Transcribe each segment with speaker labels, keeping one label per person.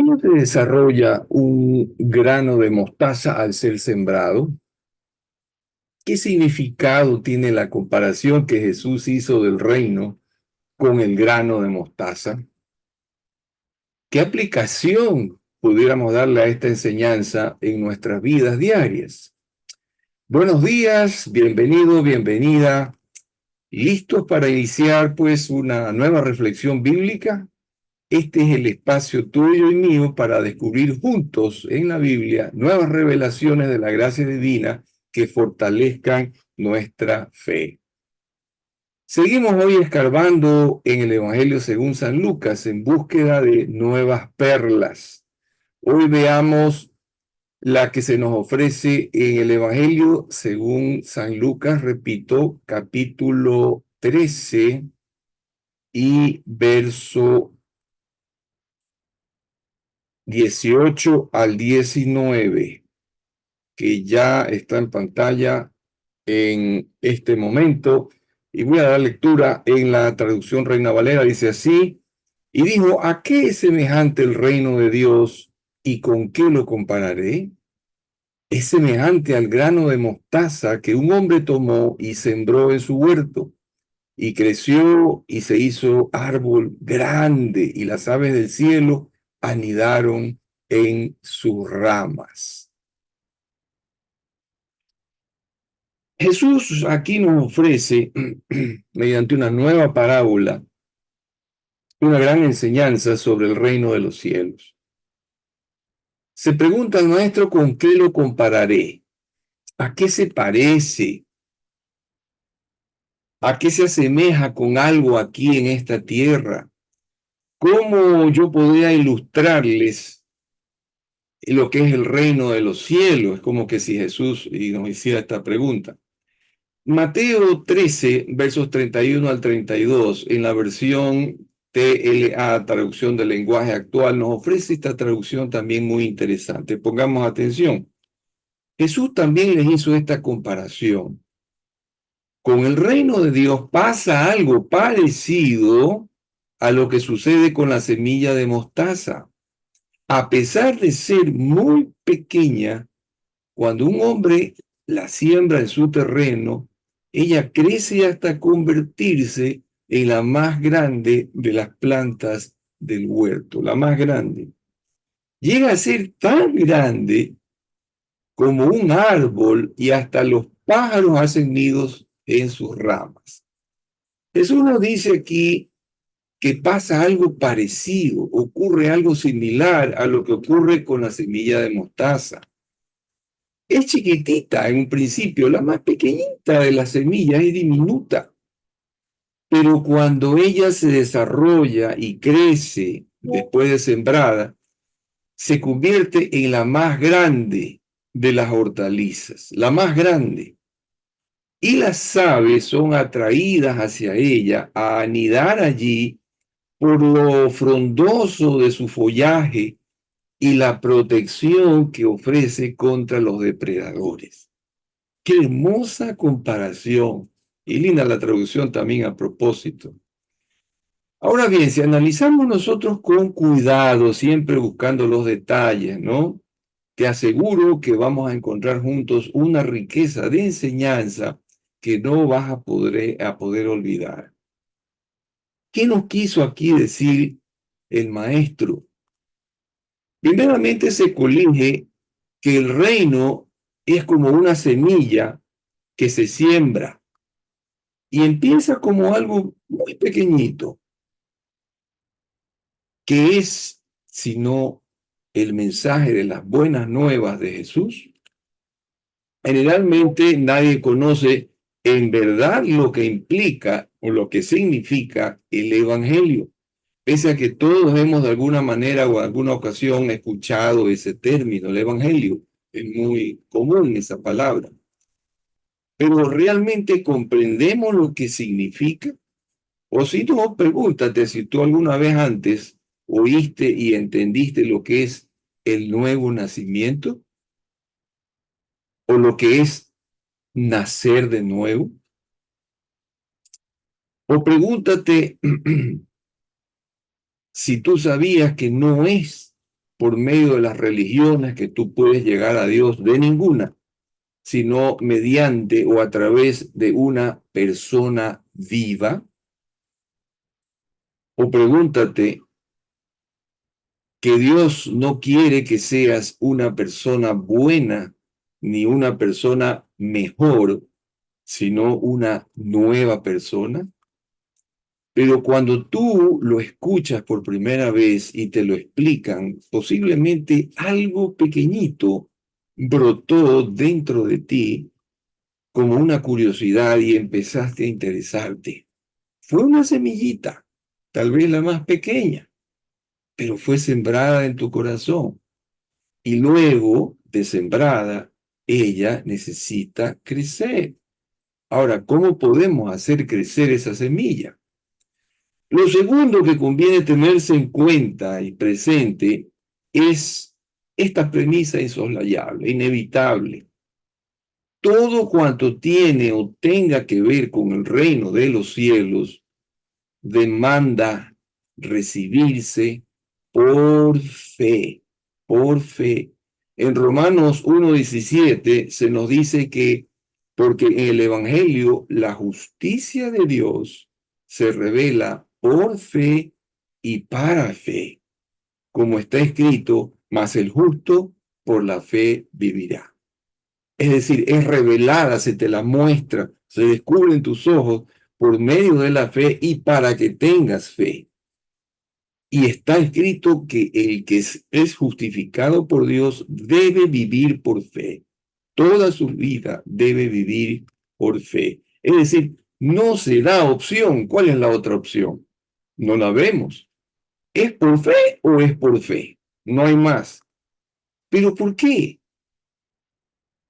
Speaker 1: ¿Cómo se desarrolla un grano de mostaza al ser sembrado? ¿Qué significado tiene la comparación que Jesús hizo del reino con el grano de mostaza? ¿Qué aplicación pudiéramos darle a esta enseñanza en nuestras vidas diarias? Buenos días, bienvenido, bienvenida. ¿Listos para iniciar pues una nueva reflexión bíblica? Este es el espacio tuyo y mío para descubrir juntos en la Biblia nuevas revelaciones de la gracia divina que fortalezcan nuestra fe. Seguimos hoy escarbando en el Evangelio según San Lucas en búsqueda de nuevas perlas. Hoy veamos la que se nos ofrece en el Evangelio según San Lucas, repito, capítulo 13 y verso 18 al 19, que ya está en pantalla en este momento. Y voy a dar lectura en la traducción Reina Valera. Dice así: y dijo, ¿a qué es semejante el reino de Dios y con qué lo compararé? Es semejante al grano de mostaza que un hombre tomó y sembró en su huerto, y creció y se hizo árbol grande, y las aves del cielo anidaron en sus ramas. Jesús aquí nos ofrece, mediante una nueva parábola, una gran enseñanza sobre el reino de los cielos. Se pregunta al maestro, ¿con qué lo compararé? ¿A qué se parece? ¿A qué se asemeja con algo aquí en esta tierra? ¿Cómo yo podría ilustrarles lo que es el reino de los cielos? Es como que si Jesús nos hiciera esta pregunta. Mateo 13, versos 31 al 32, en la versión TLA, traducción del lenguaje actual, nos ofrece esta traducción también muy interesante. Pongamos atención. Jesús también les hizo esta comparación. Con el reino de Dios pasa algo parecido a lo que sucede con la semilla de mostaza. A pesar de ser muy pequeña, cuando un hombre la siembra en su terreno, ella crece hasta convertirse en la más grande de las plantas del huerto, la más grande. Llega a ser tan grande como un árbol y hasta los pájaros hacen nidos en sus ramas. Jesús nos dice aquí que pasa algo parecido, ocurre algo similar a lo que ocurre con la semilla de mostaza. Es chiquitita en un principio, la más pequeñita de las semillas, es diminuta. Pero cuando ella se desarrolla y crece después de sembrada, se convierte en la más grande de las hortalizas, la más grande. Y las aves son atraídas hacia ella a anidar allí por lo frondoso de su follaje y la protección que ofrece contra los depredadores. Qué hermosa comparación. Y linda la traducción también a propósito. Ahora bien, si analizamos nosotros con cuidado, siempre buscando los detalles, ¿no? Te aseguro que vamos a encontrar juntos una riqueza de enseñanza que no vas a poder olvidar. ¿Qué nos quiso aquí decir el maestro? Primeramente se colige que el reino es como una semilla que se siembra y empieza como algo muy pequeñito, que es, sino el mensaje de las buenas nuevas de Jesús. Generalmente nadie conoce en verdad lo que implica o lo que significa el Evangelio, pese a que todos hemos de alguna manera o en alguna ocasión escuchado ese término, el Evangelio. Es muy común esa palabra. Pero ¿realmente comprendemos lo que significa? O si no, pregúntate si tú alguna vez antes oíste y entendiste lo que es el nuevo nacimiento o lo que es nacer de nuevo. O pregúntate si tú sabías que no es por medio de las religiones que tú puedes llegar a Dios, de ninguna, sino mediante o a través de una persona viva. O pregúntate, que Dios no quiere que seas una persona buena ni una persona mejor, sino una nueva persona. Pero cuando tú lo escuchas por primera vez y te lo explican, posiblemente algo pequeñito brotó dentro de ti como una curiosidad y empezaste a interesarte. Fue una semillita, tal vez la más pequeña, pero fue sembrada en tu corazón. Y luego de sembrada, ella necesita crecer. Ahora, ¿cómo podemos hacer crecer esa semilla? Lo segundo que conviene tenerse en cuenta y presente es esta premisa insoslayable, inevitable. Todo cuanto tiene o tenga que ver con el reino de los cielos demanda recibirse por fe, por fe. En Romanos 1:17 se nos dice que porque en el Evangelio la justicia de Dios se revela por fe y para fe, como está escrito, mas el justo por la fe vivirá. Es decir, es revelada, se te la muestra, se descubre en tus ojos por medio de la fe y para que tengas fe. Y está escrito que el que es justificado por Dios debe vivir por fe. Toda su vida debe vivir por fe. Es decir, no se da opción. ¿Cuál es la otra opción? No la vemos. ¿Es por fe o es por fe? No hay más. ¿Pero por qué?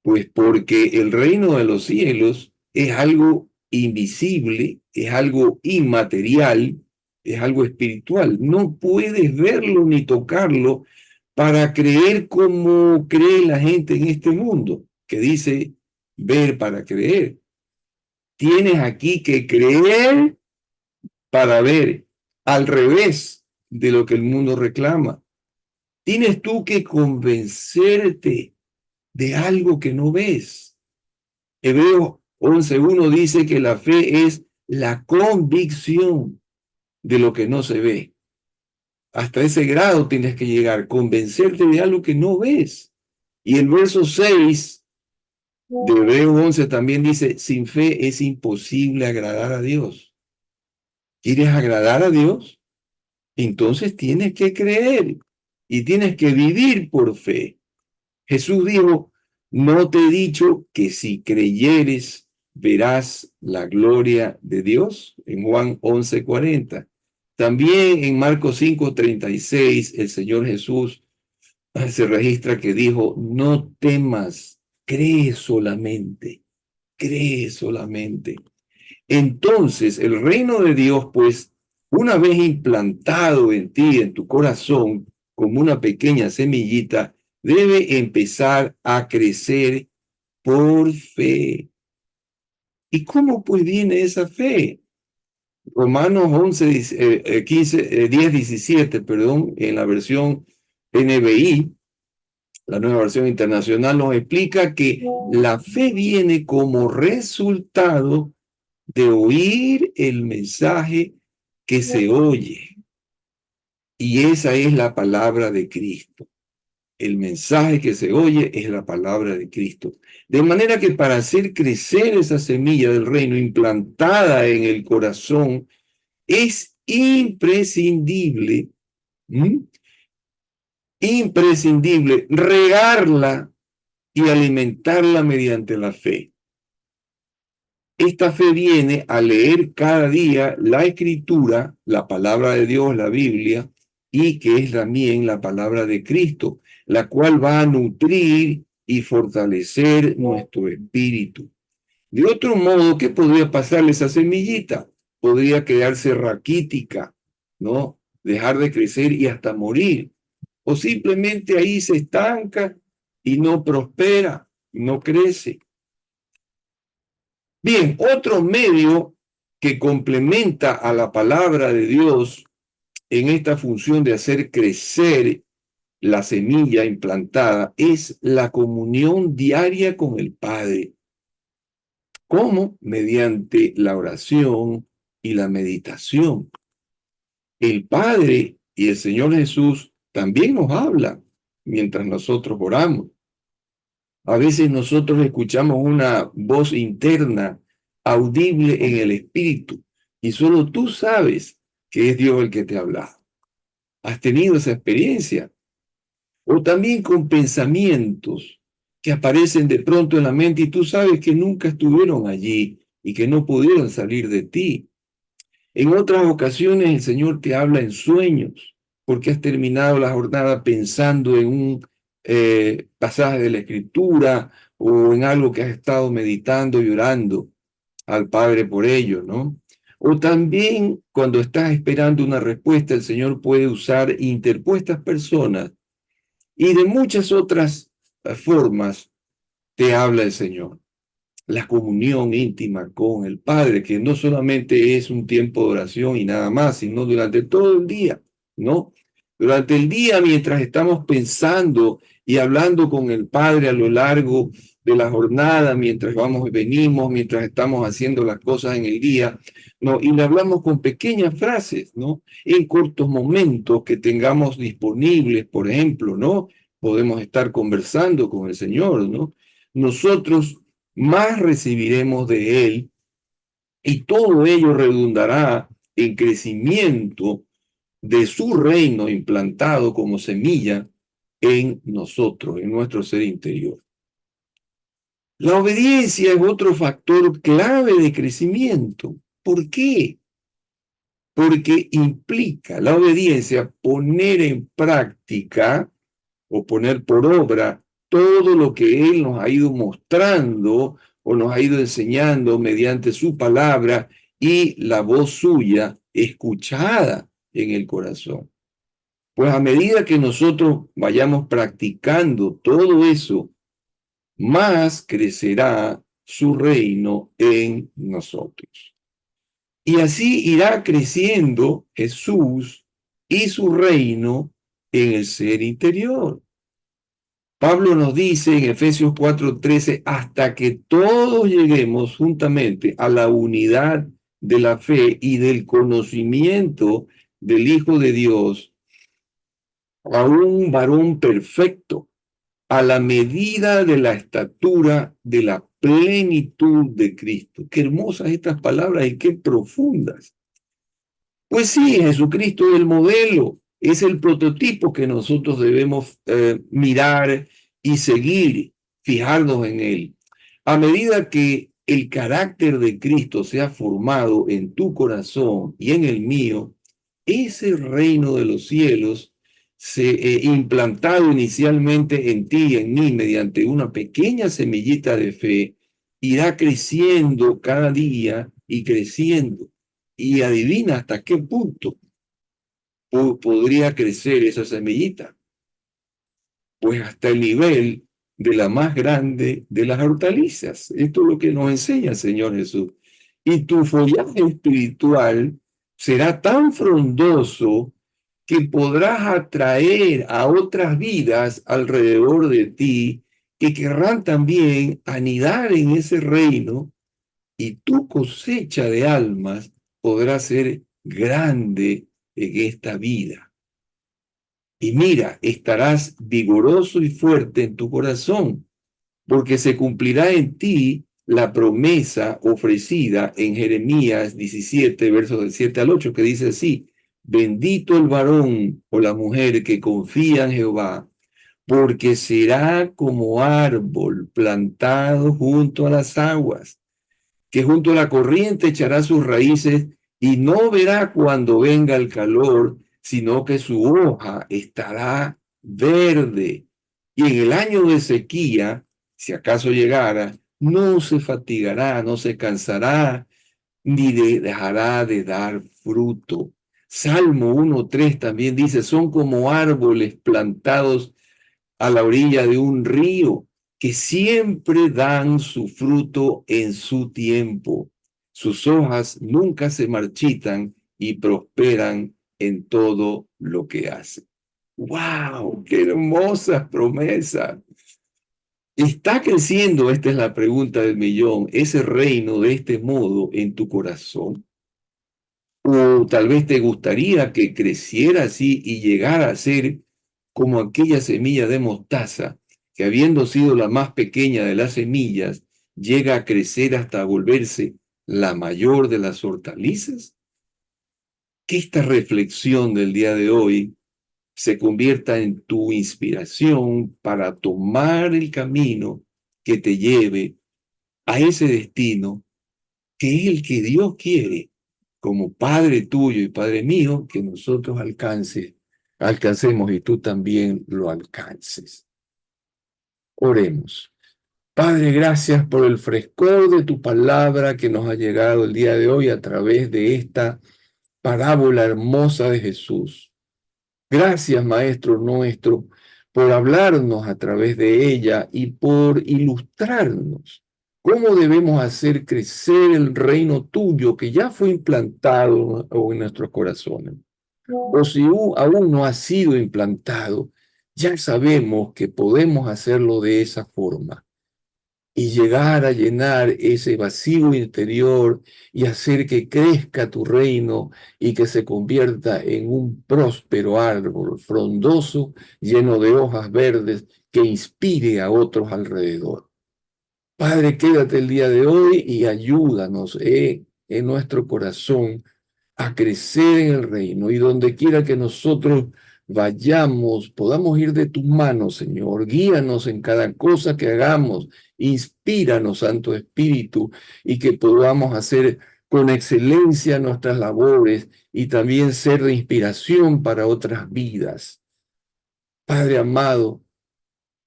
Speaker 1: Pues porque el reino de los cielos es algo invisible, es algo inmaterial, es algo espiritual. No puedes verlo ni tocarlo para creer como cree la gente en este mundo, que dice ver para creer. Tienes aquí que creer para ver, al revés de lo que el mundo reclama. Tienes tú que convencerte de algo que no ves. Hebreos 11:1 dice que la fe es la convicción de lo que no se ve. Hasta ese grado tienes que llegar, convencerte de algo que no ves. Y el verso 6 de Hebreos 11 también dice, sin fe es imposible agradar a Dios. ¿Quieres agradar a Dios? Entonces tienes que creer y tienes que vivir por fe. Jesús dijo, no te he dicho que si creyeres verás la gloria de Dios, en Juan 11:40. También en Marcos 5:36, el Señor Jesús se registra que dijo, no temas, cree solamente, cree solamente. Entonces, el reino de Dios, pues, una vez implantado en ti, en tu corazón, como una pequeña semillita, debe empezar a crecer por fe. ¿Y cómo pues viene esa fe? Romanos 10:17, perdón, en la versión NBI, la nueva versión internacional, nos explica que la fe viene como resultado de oír el mensaje que se oye. Y esa es la palabra de Cristo. El mensaje que se oye es la palabra de Cristo. De manera que para hacer crecer esa semilla del reino implantada en el corazón, es imprescindible, imprescindible regarla y alimentarla mediante la fe. Esta fe viene a leer cada día la Escritura, la palabra de Dios, la Biblia, y que es también la palabra de Cristo, la cual va a nutrir y fortalecer nuestro espíritu. De otro modo, ¿qué podría pasarle esa semillita? Podría quedarse raquítica, ¿no? Dejar de crecer y hasta morir. O simplemente ahí se estanca y no prospera, no crece. Bien, otro medio que complementa a la palabra de Dios en esta función de hacer crecer la semilla implantada, es la comunión diaria con el Padre. ¿Cómo? Mediante la oración y la meditación. El Padre y el Señor Jesús también nos hablan mientras nosotros oramos. A veces nosotros escuchamos una voz interna, audible en el espíritu, y solo tú sabes que es Dios el que te habla. ¿Has tenido esa experiencia? O también con pensamientos que aparecen de pronto en la mente y tú sabes que nunca estuvieron allí y que no pudieron salir de ti. En otras ocasiones el Señor te habla en sueños porque has terminado la jornada pensando en un pasaje de la Escritura o en algo que has estado meditando y orando al Padre por ello, ¿no? O también cuando estás esperando una respuesta, el Señor puede usar interpuestas personas y de muchas otras formas te habla el Señor. La comunión íntima con el Padre, que no solamente es un tiempo de oración y nada más, sino durante todo el día, ¿no? Durante el día, mientras estamos pensando y hablando con el Padre a lo largo de la jornada, mientras vamos y venimos, mientras estamos haciendo las cosas en el día, ¿no? Y le hablamos con pequeñas frases, ¿no? En cortos momentos que tengamos disponibles, por ejemplo, ¿no? Podemos estar conversando con el Señor, ¿no? Nosotros más recibiremos de Él y todo ello redundará en crecimiento de su reino implantado como semilla en nosotros, en nuestro ser interior. La obediencia es otro factor clave de crecimiento. ¿Por qué? Porque implica la obediencia poner en práctica o poner por obra todo lo que Él nos ha ido mostrando o nos ha ido enseñando mediante su palabra y la voz suya escuchada en el corazón. Pues a medida que nosotros vayamos practicando todo eso, más crecerá su reino en nosotros. Y así irá creciendo Jesús y su reino en el ser interior. Pablo nos dice en Efesios 4:13, hasta que todos lleguemos juntamente a la unidad de la fe y del conocimiento del Hijo de Dios, a un varón perfecto, a la medida de la estatura de la plenitud de Cristo. Qué hermosas estas palabras y qué profundas. Pues sí, Jesucristo es el modelo, es el prototipo que nosotros debemos mirar y seguir, fijarnos en él. A medida que el carácter de Cristo sea formado en tu corazón y en el mío, ese reino de los cielos, implantado inicialmente en ti y en mí mediante una pequeña semillita de fe, irá creciendo cada día y creciendo. Y adivina hasta qué punto podría crecer esa semillita. Pues hasta el nivel de la más grande de las hortalizas. Esto es lo que nos enseña el Señor Jesús. Y tu follaje espiritual será tan frondoso que podrás atraer a otras vidas alrededor de ti que querrán también anidar en ese reino y tu cosecha de almas podrá ser grande en esta vida. Y mira, estarás vigoroso y fuerte en tu corazón, porque se cumplirá en ti la promesa ofrecida en Jeremías 17, versos del 7 al 8, que dice así, bendito el varón o la mujer que confía en Jehová, porque será como árbol plantado junto a las aguas que junto a la corriente echará sus raíces y no verá cuando venga el calor, sino que su hoja estará verde. Y en el año de sequía, si acaso llegara, no se fatigará, no se cansará, ni dejará de dar fruto. Salmo 1:3 también dice, son como árboles plantados a la orilla de un río, que siempre dan su fruto en su tiempo. Sus hojas nunca se marchitan y prosperan en todo lo que hacen. ¡Wow! ¡Qué hermosas promesas! ¿Está creciendo, esta es la pregunta del millón, ese reino de este modo en tu corazón? O tal vez te gustaría que creciera así y llegara a ser como aquella semilla de mostaza, que habiendo sido la más pequeña de las semillas, llega a crecer hasta volverse la mayor de las hortalizas. Que esta reflexión del día de hoy se convierta en tu inspiración para tomar el camino que te lleve a ese destino que es el que Dios quiere, como Padre tuyo y Padre mío, que nosotros alcancemos y tú también lo alcances. Oremos. Padre, gracias por el frescor de tu palabra que nos ha llegado el día de hoy a través de esta parábola hermosa de Jesús. Gracias, Maestro nuestro, por hablarnos a través de ella y por ilustrarnos cómo debemos hacer crecer el reino tuyo que ya fue implantado en nuestros corazones. O si aún no ha sido implantado, ya sabemos que podemos hacerlo de esa forma y llegar a llenar ese vacío interior y hacer que crezca tu reino y que se convierta en un próspero árbol frondoso, lleno de hojas verdes, que inspire a otros alrededor. Padre, quédate el día de hoy y ayúdanos en nuestro corazón a crecer en el reino y donde quiera que nosotros vayamos, podamos ir de tus manos, Señor. Guíanos en cada cosa que hagamos. Inspíranos, Santo Espíritu, y que podamos hacer con excelencia nuestras labores y también ser de inspiración para otras vidas. Padre amado,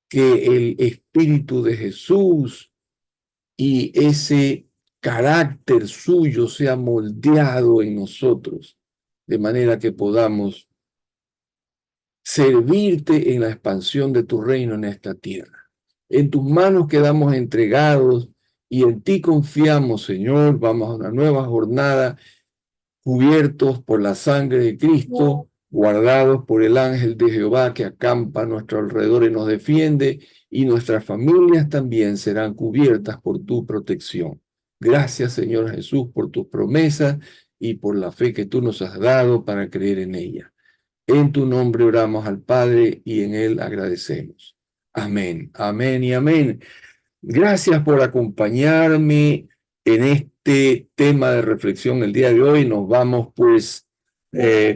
Speaker 1: que el Espíritu de Jesús y ese carácter suyo sea moldeado en nosotros, de manera que podamos servirte en la expansión de tu reino en esta tierra. En tus manos quedamos entregados y en ti confiamos, Señor. Vamos a una nueva jornada, cubiertos por la sangre de Cristo, guardados por el ángel de Jehová que acampa a nuestro alrededor y nos defiende, y nuestras familias también serán cubiertas por tu protección. Gracias, Señor Jesús, por tus promesas y por la fe que tú nos has dado para creer en ella. En tu nombre oramos al Padre y en él agradecemos. Amén, amén y amén. Gracias por acompañarme en este tema de reflexión el día de hoy. Nos vamos pues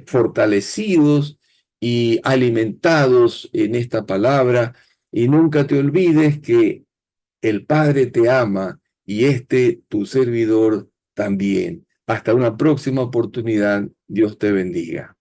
Speaker 1: fortalecidos y alimentados en esta palabra. Y nunca te olvides que el Padre te ama y tu servidor también. Hasta una próxima oportunidad. Dios te bendiga.